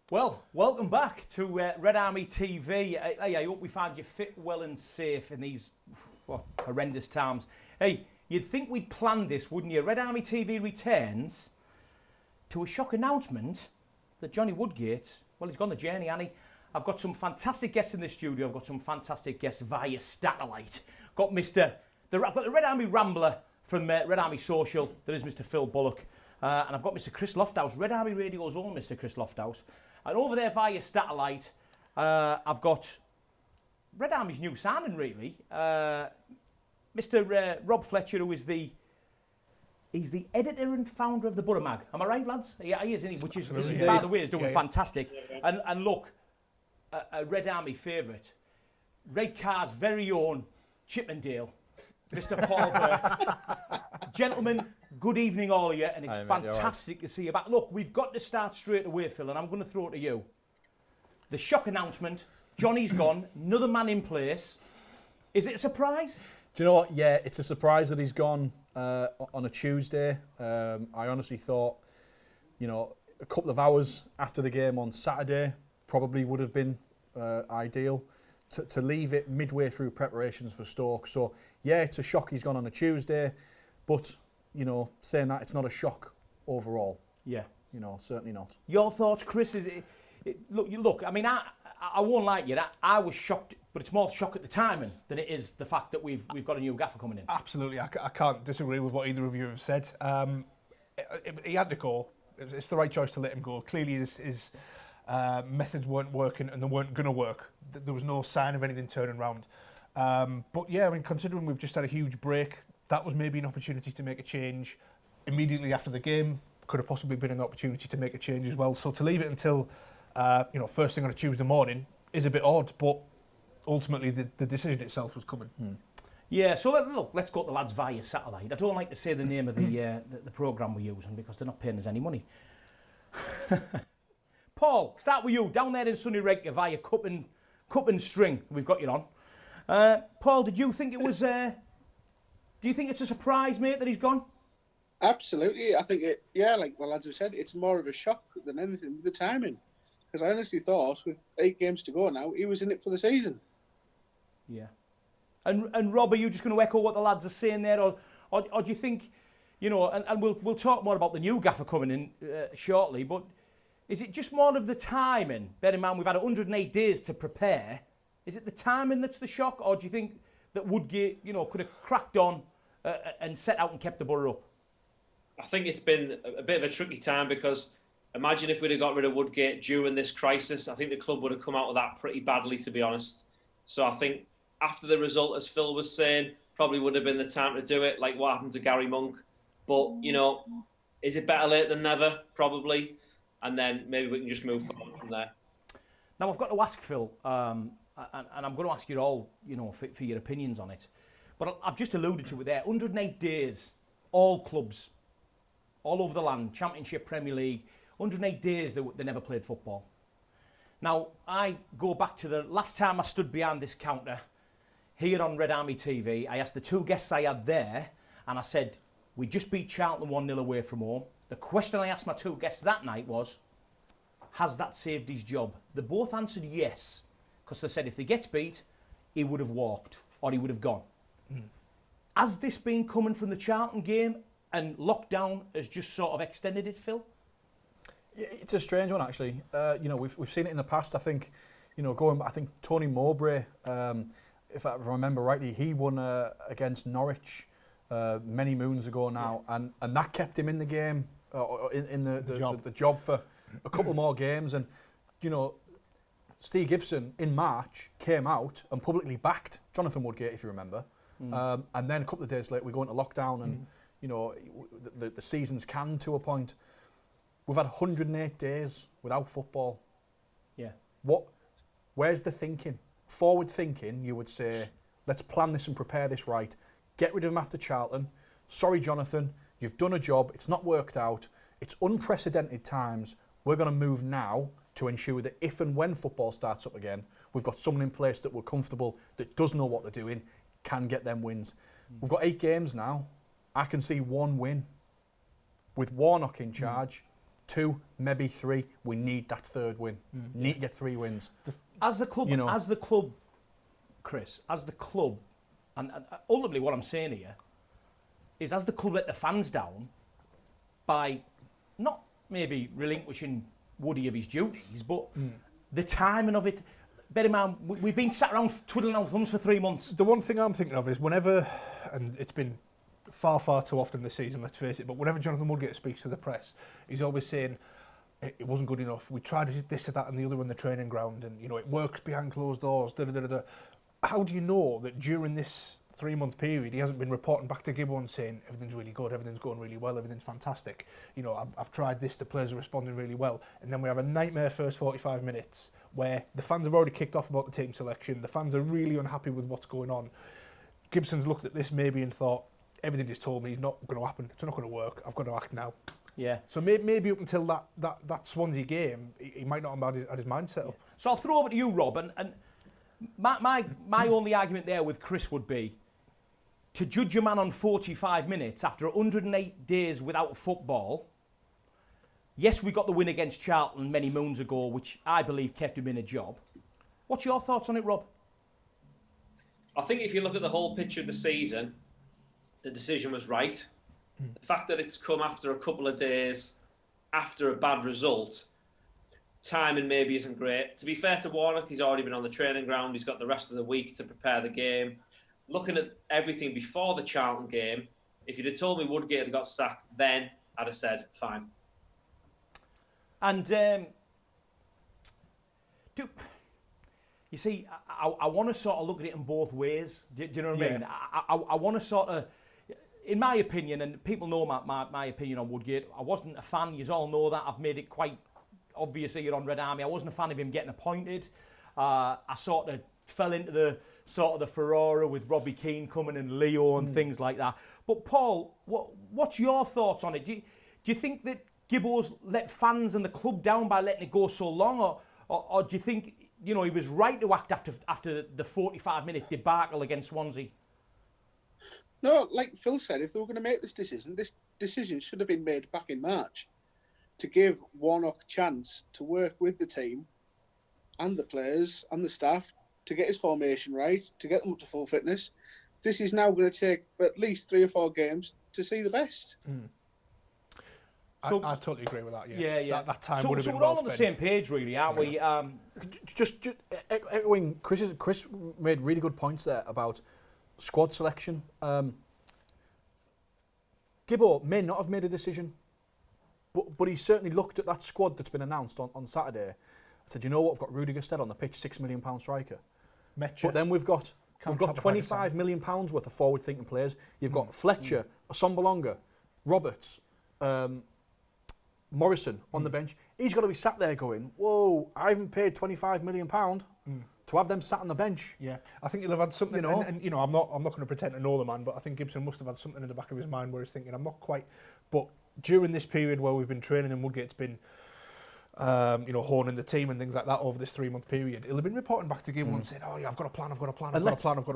Well, welcome back to Red Army TV. I hope we find you fit, well and safe in these horrendous times. Hey, you'd think we'd planned this, wouldn't you? Red Army TV returns to a shock announcement that Johnny Woodgate, well, he's gone the journey, hasn't he? I've got some fantastic guests in the studio. I've got some fantastic guests via satellite. I've got the Red Army Rambler from Red Army Social. There is Mr. Phil Bullock. And I've got Mr. Chris Lofthouse, Red Army Radio's own Mr. Chris Lofthouse. And over there via satellite, I've got Red Army's new signing, really. Mr. Rob Fletcher, who is the editor and founder of the Borough Mag. Am I right, lads? Yeah, he is, isn't he? Which is by the way, is doing fantastic. Yeah. And look, a Red Army favourite, Red Car's very own Chippendale, Mr. Paul Burke. Gentlemen, good evening all of you, and it's fantastic to see you back. Look, we've got to start straight away, Phil, and I'm going to throw it to you. The shock announcement, Johnny's gone, another man in place. Is it a surprise? Do you know what? Yeah, it's a surprise that he's gone on a Tuesday. I honestly thought, a couple of hours after the game on Saturday probably would have been ideal. To leave it midway through preparations for Stoke. So, yeah, it's a shock he's gone on a Tuesday. But, saying that, it's not a shock overall. Yeah. Certainly not. Your thoughts, Chris? Look, I mean, I won't lie to you. I was shocked, but it's more shock at the timing than it is the fact that we've got a new gaffer coming in. Absolutely. I can't disagree with what either of you have said. He had to go. It's the right choice to let him go. Clearly, his methods weren't working and they weren't going to work. There was no sign of anything turning around. But yeah, I mean, considering we've just had a huge break, that was maybe an opportunity to make a change immediately after the game. Could have possibly been an opportunity to make a change as well. So to leave it until, first thing on a Tuesday morning is a bit odd, but ultimately the decision itself was coming. Yeah, so let's go to the lads via satellite. I don't like to say the name of the programme we're using because they're not paying us any money. Paul, start with you, down there in sunny Reykjavik via cup and string. We've got you on. Paul, did you think it was? Do you think it's a surprise, mate, that he's gone? Absolutely, I think like the lads have said, it's more of a shock than anything with the timing. Because I honestly thought, with 8 games to go now, he was in it for the season. Yeah. And Rob, are you just going to echo what the lads are saying there, or do you think, and we'll talk more about the new gaffer coming in shortly, but is it just more of the timing? Bear in mind, we've had 108 days to prepare. Is it the timing that's the shock, or do you think that Woodgate, could have cracked on and set out and kept the Borough up? I think it's been a bit of a tricky time because imagine if we'd have got rid of Woodgate during this crisis. I think the club would have come out of that pretty badly, to be honest. So I think after the result, as Phil was saying, probably would have been the time to do it, like what happened to Gary Monk. But, is it better late than never? Probably. And then maybe we can just move forward from there. Now, I've got to ask Phil, and I'm going to ask you all, for your opinions on it. But I've just alluded to it there. 108 days, all clubs, all over the land, Championship, Premier League, 108 days they never played football. Now, I go back to the last time I stood behind this counter here on Red Army TV. I asked the 2 guests I had there, and I said, we just beat Charlton 1-0 away from home. The question I asked my 2 guests that night was, has that saved his job? They both answered yes, because they said if they gets beat, he would have walked, or he would have gone. Has this been coming from the Charlton game, and lockdown has just sort of extended it, Phil? Yeah, it's a strange one, actually. We've seen it in the past. I think, I think Tony Mowbray, if I remember rightly, he won against Norwich many moons ago now, and that kept him in the game, in the job for a couple more games. And, Steve Gibson in March came out and publicly backed Jonathan Woodgate, if you remember. And then a couple of days later, we go into lockdown, and the season's canned to a point. We've had 108 days without football. Yeah. Where's the thinking? Forward thinking, you would say, let's plan this and prepare this right. Get rid of him after Charlton. Sorry, Jonathan, you've done a job. It's not worked out. It's unprecedented times. We're going to move now to ensure that if and when football starts up again, we've got someone in place that we're comfortable, that does know what they're doing, can get them wins. We've got 8 games now. I can see 1 win. With Warnock in charge, 2, maybe 3. We need that third win. Need to get 3 wins. As the club, You know. Chris, as the club, and ultimately what I'm saying here is, as the club let the fans down by not maybe relinquishing Woody of his duties, but the timing of it. Bear in mind, we've been sat around twiddling our thumbs for 3 months. The one thing I'm thinking of is whenever, and it's been far, far too often this season, let's face it, but whenever Jonathan Woodgate speaks to the press, he's always saying, it wasn't good enough. We tried this or that and the other on the training ground, and it works behind closed doors. How do you know that during this 3-month period he hasn't been reporting back to Gibbon saying everything's really good, everything's going really well, everything's fantastic? I've tried this. The players are responding really well, and then we have a nightmare first 45 minutes where the fans have already kicked off about the team selection. The fans are really unhappy with what's going on. Gibson's looked at this maybe and thought, everything he's told me is not going to happen. It's not going to work. I've got to act now. Yeah. So maybe up until that Swansea game, he might not have had his mindset up. So I'll throw over to you, Rob, and my only argument there with Chris would be to judge a man on 45 minutes after 108 days without football. Yes, we got the win against Charlton many moons ago, which I believe kept him in a job. What's your thoughts on it, Rob? I think if you look at the whole picture of the season, the decision was right. The fact that it's come after a couple of days after a bad result, timing maybe isn't great. To be fair to Warnock, he's already been on the training ground. He's got the rest of the week to prepare the game. Looking at everything before the Charlton game, if you'd have told me Woodgate had got sacked then, I'd have said, fine. And you see, I want to sort of look at it in both ways. Do you know what I mean? I want to sort of, in my opinion, and people know my opinion on Woodgate, I wasn't a fan. You all know that. I've made it quite obvious here on Red Army. I wasn't a fan of him getting appointed. I sort of fell into the furore with Robbie Keane coming and Leo and things like that. But Paul, what's your thoughts on it? Do you think that Gibbo's let fans and the club down by letting it go so long, or do you think he was right to act after the 45-minute debacle against Swansea? No, like Phil said, if they were going to make this decision should have been made back in March to give Warnock a chance to work with the team and the players and the staff to get his formation right, to get them up to full fitness. This is now going to take at least 3 or 4 games to see the best. So, I totally agree with that. Yeah. That time would have been we're well all on the spent. same page, really, aren't we? just echoing Chris made really good points there about squad selection. Gibbo may not have made a decision, but he certainly looked at that squad that's been announced on Saturday. I said, you know what, we've got Rudiger Stead on the pitch, £6 million striker. But then we've got £25 million worth of forward-thinking players. You've got Fletcher, Assombalonga, Roberts, Morrison on the bench. He's got to be sat there going, whoa, I haven't paid £25 million to have them sat on the bench. Yeah, I think he'll have had something. And I'm not going to pretend to know the man, but I think Gibson must have had something in the back of his mind where he's thinking, I'm not quite. But during this period where we've been training and Woodgate's been, honing the team and things like that over this 3-month period, he'll have been reporting back to Gibbon and saying, oh yeah, I've got a plan, I've got a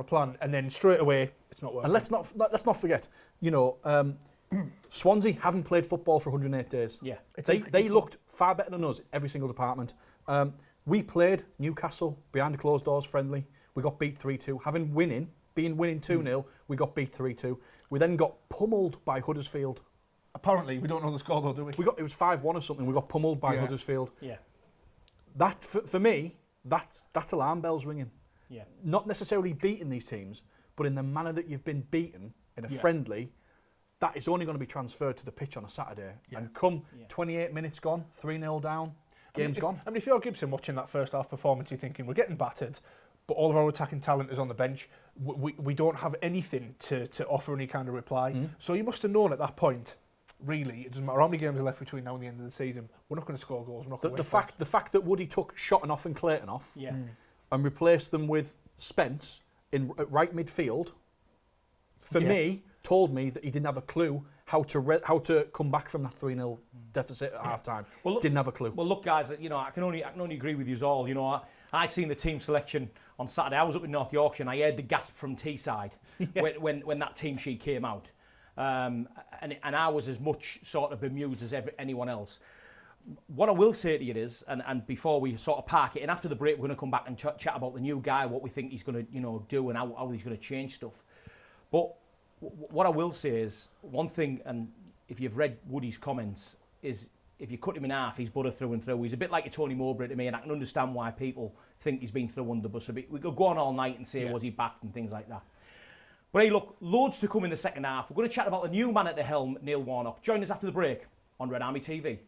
plan, and then straight away it's not working. And let's not forget, Swansea haven't played football for 108 days. Yeah, they looked far better than us every single department. We played Newcastle behind the closed doors friendly. We got beat 3-2. Being winning 2-0, we got beat 3-2. We then got pummeled by Huddersfield. Apparently, we don't know the score though, do we? It was 5-1 or something. We got pummeled by Huddersfield. Yeah. That for me, that's alarm bells ringing. Yeah. Not necessarily beating these teams, but in the manner that you've been beaten in a friendly, that is only going to be transferred to the pitch on a Saturday. Yeah. And come 28 minutes gone, 3-0 down, game's gone. I mean, if you're Gibson watching that first half performance, you're thinking, we're getting battered, but all of our attacking talent is on the bench. We don't have anything to offer any kind of reply. So you must have known at that point, really, it doesn't matter how many games are left between now and the end of the season, we're not going to score goals. We're not going to win. The fact that Woody took Shotton and Clayton off and replaced them with Spence at right midfield, for me, told me that he didn't have a clue how to come back from that 3-0 deficit at half time. Well, didn't have a clue. Well, look, guys, I can only agree with you all. I seen the team selection on Saturday. I was up in North Yorkshire and I heard the gasp from Teesside when that team sheet came out. And I was as much sort of bemused as anyone else. what I will say to you is, and before we sort of park it, and after the break, we're going to come back and chat about the new guy, what we think he's going to, do, and how he's going to change stuff. But what I will say is, one thing, and if you've read Woody's comments, is if you cut him in half, he's butter through and through. He's a bit like a Tony Mowbray to me, and I can understand why people think he's been thrown under the bus a bit. We could go on all night and say, was he backed and things like that. But hey, look, loads to come in the second half. We're going to chat about the new man at the helm, Neil Warnock. Join us after the break on Red Army TV.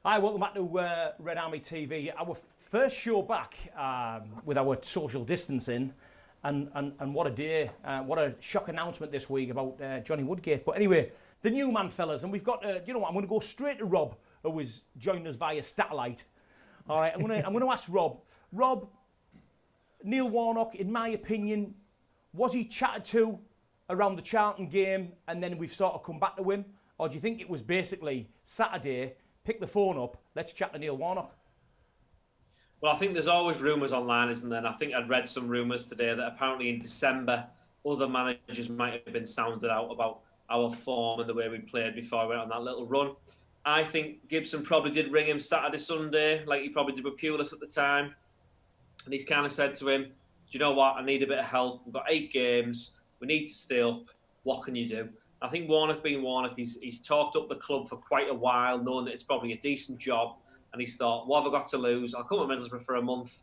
Hi, welcome back to Red Army TV. Our first show back with our social distancing, and what a day, what a shock announcement this week about Johnny Woodgate. But anyway, the new man, fellas, and we've got, you know what, I'm going to go straight to Rob, who is joining us via satellite. All right, I'm going to ask Rob. Rob, Neil Warnock, in my opinion, was he chatted to around the Charlton game, and then we've sort of come back to him? Or do you think it was basically Saturday, pick the phone up, let's chat to Neil Warnock? Well, I think there's always rumours online, isn't there? And I think I'd read some rumours today that apparently in December, other managers might have been sounded out about our form and the way we played before we went on that little run. I think Gibson probably did ring him Saturday, Sunday, like he probably did with Pulis at the time. And he's kind of said to him, do you know what? I need a bit of help. We've got 8 games. We need to stay up. What can you do? I think Warnock being Warnock, he's talked up the club for quite a while, knowing that it's probably a decent job. And he's thought, what have I got to lose? I'll come to Middlesbrough for a month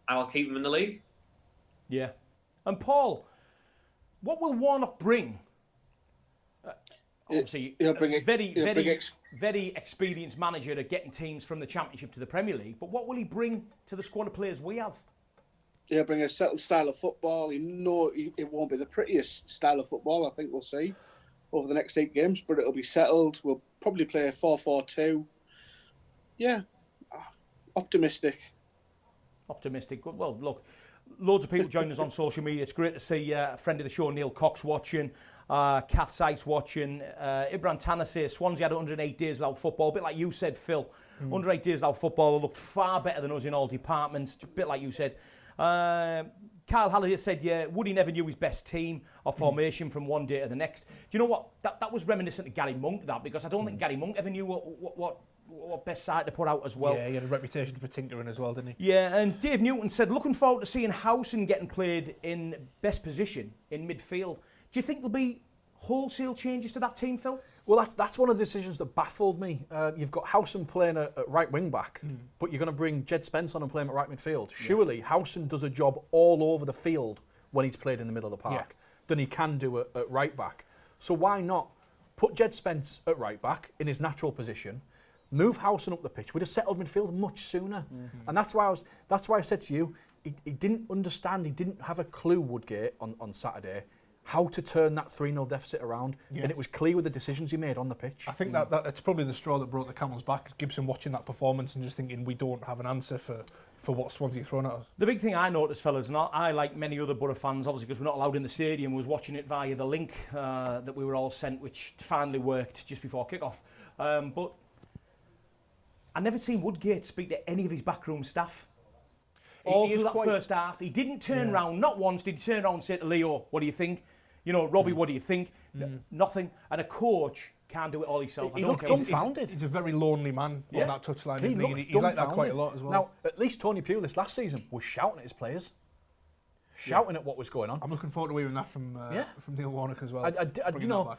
and I'll keep him in the league. Yeah. And Paul, what will Warnock bring? Obviously, very experienced manager at getting teams from the Championship to the Premier League. But what will he bring to the squad of players we have? He'll bring a settled style of football. It won't be the prettiest style of football, I think we'll see, over the next 8 games, but it'll be settled. We'll probably play a 4-4-2. Yeah, optimistic. Optimistic. Good. Well, look, loads of people joining us on social media. It's great to see a friend of the show, Neil Cox, watching. Kath Sykes watching. Ibran Tanner says Swansea had 108 days without football. A bit like you said, Phil. 108 days without football. They looked far better than us in all departments. A bit like you said. Carl Halliday said, yeah, Woody never knew his best team or formation from one day to the next. Do you know what? That was reminiscent of Gary Monk, that, because I don't think Gary Monk ever knew what best side to put out as well. Yeah, he had a reputation for tinkering as well, didn't he? Yeah, and Dave Newton said, looking forward to seeing Howson getting played in best position in midfield. Do you think there'll be wholesale changes to that team, Phil? Well, that's one of the decisions that baffled me. You've got Howson playing at right wing back, but you're going to bring Jed Spence on and play him at right midfield. Surely Howson does a job all over the field when he's played in the middle of the park than he can do at right back. So why not put Jed Spence at right back in his natural position, move Howson up the pitch? We'd have settled midfield much sooner. And that's why I said to you, he didn't understand, he didn't have a clue, Woodgate, on Saturday, how to turn that 3-0 deficit around, and it was clear with the decisions he made on the pitch. I think that's probably the straw that brought the camel's back. Gibson watching that performance and just thinking we don't have an answer for what Swansea thrown at us. The big thing I noticed, fellas, and I, like many other Borough fans, obviously because we're not allowed in the stadium, was watching it via the link that we were all sent, which finally worked just before kick-off. But I never seen Woodgate speak to any of his backroom staff. All through that first half, he didn't turn round, not once did he turn around and say to Leo, what do you think? You know, Robbie, what do you think? Nothing. And a coach can't do it all himself. He looked dumbfounded. He's a very lonely man on that touchline. He looked he's like that quite a lot as well. Now, at least Tony Pulis last season was shouting at his players. Shouting at what was going on. I'm looking forward to hearing that from Neil Warnock as well. You know,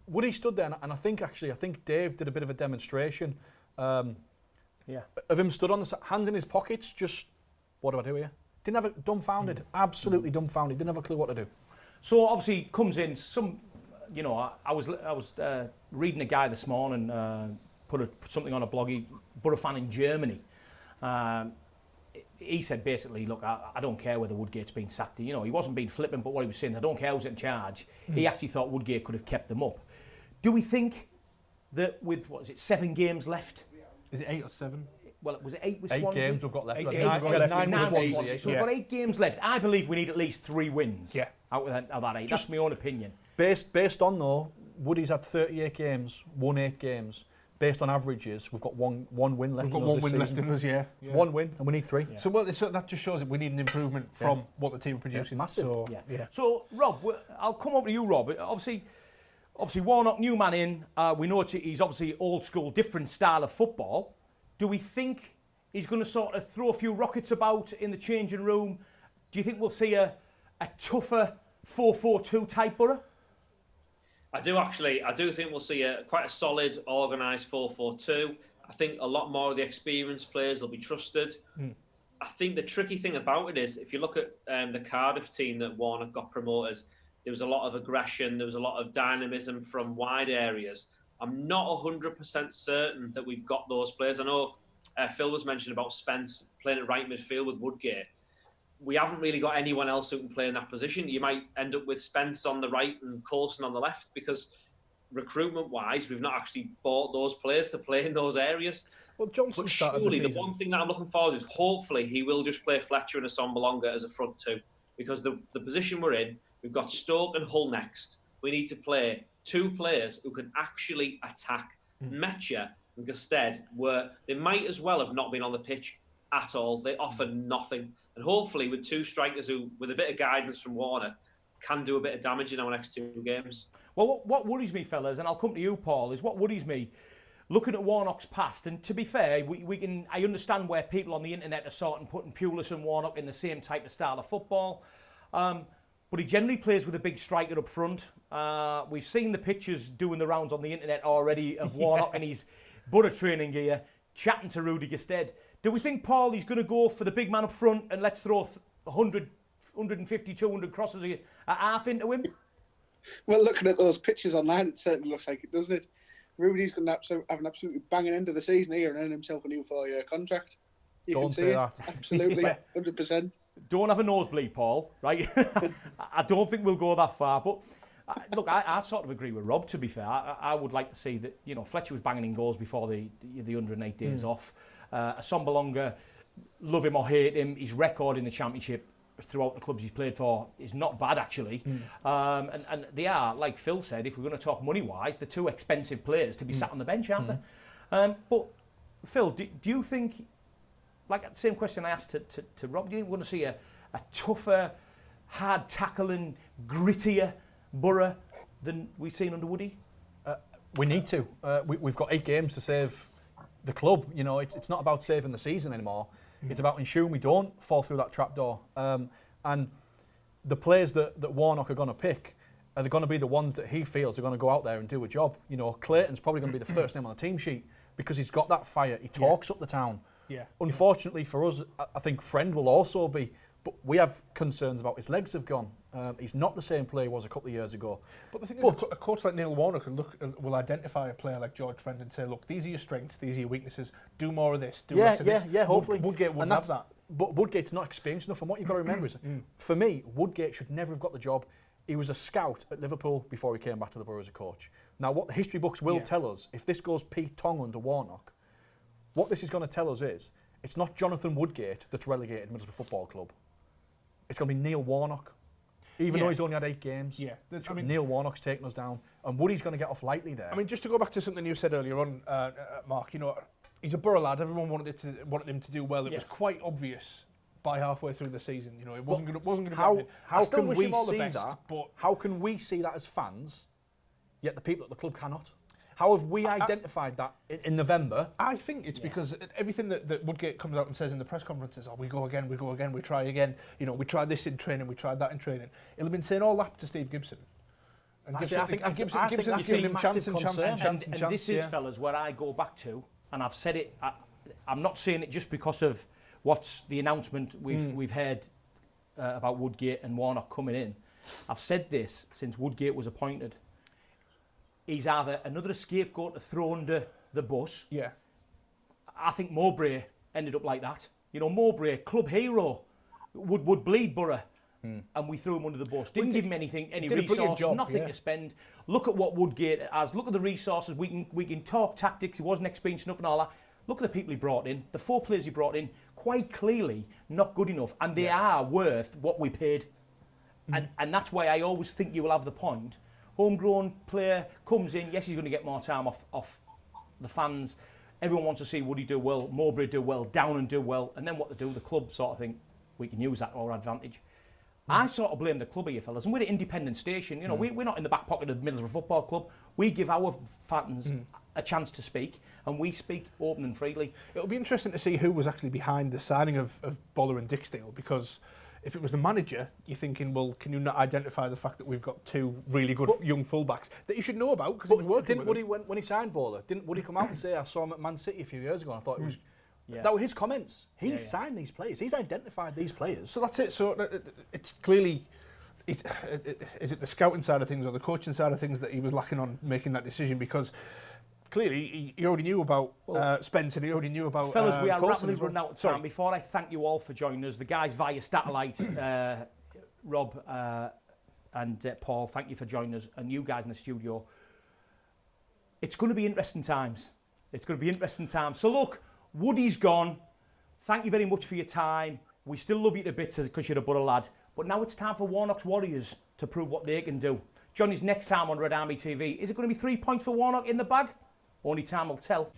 Woody stood there, and I think Dave did a bit of a demonstration of him stood on the hands in his pockets, just, what do I do here? Didn't have a dumbfounded, absolutely dumbfounded. Didn't have a clue what to do. So obviously comes in some, you know, I was reading a guy this morning put something on a blog. Borough fan in Germany. He said basically, look, I don't care whether Woodgate's been sacked. You know, he wasn't being flippant, but what he was saying, I don't care who's in charge. He actually thought Woodgate could have kept them up. Do we think that with 7 games left? Is it 8 or 7? Well, was it 8 with 8 Swansea? games we've got left. 9 with Swansea. So we've got 8 games left. I believe we need at least 3 wins out of that 8. That's my own opinion. Based on, though, Woody's had 38 games, won 8 games. Based on averages, we've got one win left. We've got in us one this win left season. in us, yeah. It's 1 win, and we need 3. Yeah. So that just shows that we need an improvement from what the team are producing. massive. So, Yeah. So, Rob, I'll come over to you, Rob. Obviously Warnock, new man in. We know he's obviously old school, different style of football. Do we think he's going to sort of throw a few rockets about in the changing room? Do you think we'll see a tougher 4-4-2 type Borough? I do actually. I do think we'll see quite a solid, organised 4-4-2. I think a lot more of the experienced players will be trusted. I think the tricky thing about it is, if you look at the Cardiff team that Warnock got promoted, there was a lot of aggression, there was a lot of dynamism from wide areas. I'm not 100% certain that we've got those players. I know Phil was mentioning about Spence playing at right midfield with Woodgate. We haven't really got anyone else who can play in that position. You might end up with Spence on the right and Coulson on the left, because recruitment-wise, we've not actually bought those players to play in those areas. Well, Johnson But started surely the the season. one thing that I'm looking forward to is hopefully he will just play Fletcher and Assombalonga as a front two, because the position we're in, we've got Stoke and Hull next. We need to play 2 players who can actually attack. Metcha and Gusted they might as well have not been on the pitch at all. They offer nothing. And hopefully with 2 strikers who, with a bit of guidance from Warner, can do a bit of damage in our next 2 games. Well, what worries me, fellas, and I'll come to you, Paul, is what worries me, looking at Warnock's past, and to be fair, I understand where people on the internet are sort of putting Pulis and Warnock in the same type of style of football, but he generally plays with a big striker up front. We've seen the pictures doing the rounds on the internet already of Warnock and his Borough training gear, chatting to Rudy Gusted. Do we think, Paul, he's going to go for the big man up front and let's throw 100, 150, 200 crosses a half into him? Well, looking at those pictures online, it certainly looks like it, doesn't it? Rudy's going to have an absolutely banging end of the season here and earn himself a new 4-year contract. You Don't can see say it. that. Absolutely, 100%. Don't have a nosebleed, Paul, right? I don't think we'll go that far, but look, I sort of agree with Rob, to be fair. I would like to see that, Fletcher was banging in goals before the 108 days off. Assombalonga, love him or hate him, his record in the Championship throughout the clubs he's played for is not bad, actually. And they are, like Phil said, if we're going to talk money-wise, they're 2 expensive players to be sat on the bench, aren't they? But, Phil, do you think, like the same question I asked to Rob, do you think we're going to see a tougher, hard-tackling, grittier Borough than we've seen under Woody? We need to. We've got 8 games to save the club. It's not about saving the season anymore. It's about ensuring we don't fall through that trapdoor. And the players that Warnock are going to pick are going to be the ones that he feels are going to go out there and do a job. Clayton's probably going to be the first name on the team sheet because he's got that fire. He talks up the town. Yeah. Unfortunately for us, I think Friend will also be. But we have concerns about his legs have gone. He's not the same player he was a couple of years ago. But the thing is, a coach like Neil Warnock will identify a player like George Friend and say, look, these are your strengths, these are your weaknesses, do more of this, do less of this. Yeah, hopefully. Woodgate wouldn't have that. But Woodgate's not experienced enough, and what you've got to remember is, for me, Woodgate should never have got the job. He was a scout at Liverpool before he came back to the Borough as a coach. Now, what the history books will tell us, if this goes Pete Tong under Warnock, what this is going to tell us is, it's not Jonathan Woodgate that's relegated Middlesbrough Football Club. It's going to be Neil Warnock. Even though he's only had 8 games, Neil Warnock's taken us down. And Woody's going to get off lightly there. I mean, just to go back to something you said earlier on, Mark, he's a Borough lad. Everyone wanted him to do well. It was quite obvious by halfway through the season. It wasn't going to be happening. How can we him all the see best, that? But How can we see that as fans, yet the people at the club cannot? How have we identified that in November? I think it's because everything that Woodgate comes out and says in the press conferences, we go again, we try again. We tried this in training, we tried that in training. He'll have been saying all that to Steve Gibson. And I think that's Gibson's giving him chance and chance and chance and chance. This is, fellas, where I go back to, and I've said it, I'm not saying it just because of what's the announcement we've heard about Woodgate and Warnock coming in. I've said this since Woodgate was appointed. He's either another scapegoat to throw under the bus. Yeah. I think Mowbray ended up like that. Mowbray, club hero, would bleed Borough, and we threw him under the bus. Didn't give him any resource, nothing to spend. Look at what Woodgate has. Look at the resources. We can talk tactics. He wasn't experienced enough and all that. Look at the people he brought in. The 4 players he brought in, quite clearly not good enough, and they are worth what we paid. And that's why I always think you will have the point homegrown player, comes in, yes, he's going to get more time off the fans. Everyone wants to see Woody do well, Mowbray do well, Downham do well, and then what to do, the club sort of think, we can use that to our advantage. I sort of blame the club here, fellas, and we're an independent station. You know, we're not in the back pocket of the Middlesbrough Football Club. We give our fans a chance to speak, and we speak open and freely. It'll be interesting to see who was actually behind the signing of Boller and Dixdale, because if it was the manager, you're thinking, well, can you not identify the fact that we've got two really good young fullbacks that you should know about because he's working didn't with Woody, them. when he signed Bowler, didn't Woody come out and say, I saw him at Man City a few years ago and I thought it was... Yeah. That were his comments. He's signed these players. He's identified these players. So that's it. So it's clearly... Is it the scouting side of things or the coaching side of things that he was lacking on making that decision? Because clearly he already knew about Spence and he already knew about fellas, we are Coulson rapidly as well. running out of time. Sorry. Before I thank you all for joining us, the guys via satellite, Rob and Paul, thank you for joining us, and you guys in the studio. It's going to be interesting times. It's going to be interesting times. So look, Woody's gone. Thank you very much for your time. We still love you to bits because you're a butter lad. But now it's time for Warnock's Warriors to prove what they can do. Join us next time on Red Army TV. Is it going to be 3 points for Warnock in the bag? Only time will tell.